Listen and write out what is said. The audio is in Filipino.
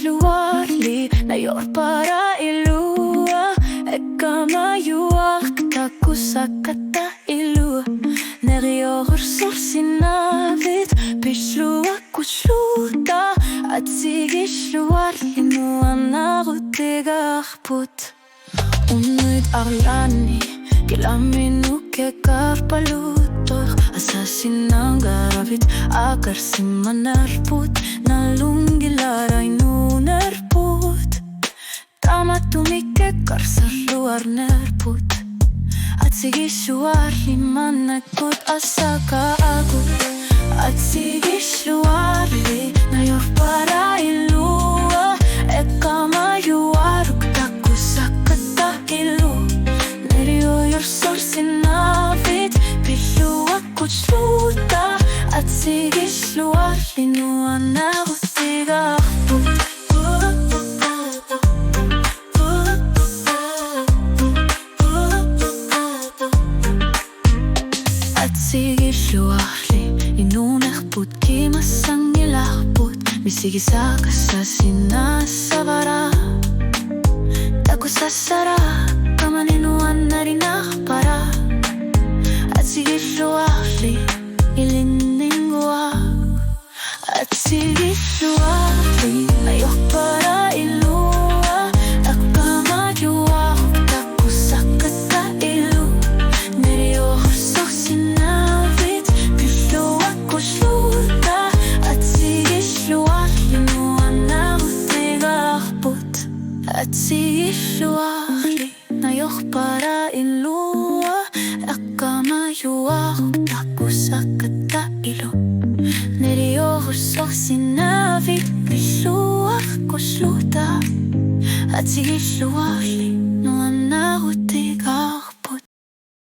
luarli na yor para ilua Ekama yuak takusakata ilu Nerior sorsinavit Pishlua kushluta At sigis luarli nuana rutegahput Unid arlani Kilaminu ke karpalutor Asasinang garavit Agar simanarput Nalunggilaray nunarput Tama tumike karsar luar nerput At sige suar liman nagput asaka agut At sige suar li nayor para ilua Ekama yuaruk takusakata ilu Nerioyor sorsinavit Pilua kuchluta At sige suar linuan narutigarput Sige luarli inunarput kimasang nilahput Misigisa ka sa sinasabara Tago sa sara kamaninuan na rin para At sige luarli iliningwag At sige luarli ayok para ilua Akama yuwa tago sa kata ilu Neryo sorsin At sige luarli nayor para ilua Ekama yuak takusakata ilu Neryo sorsinavit Pisluak kushluta At sige luarli nuan narut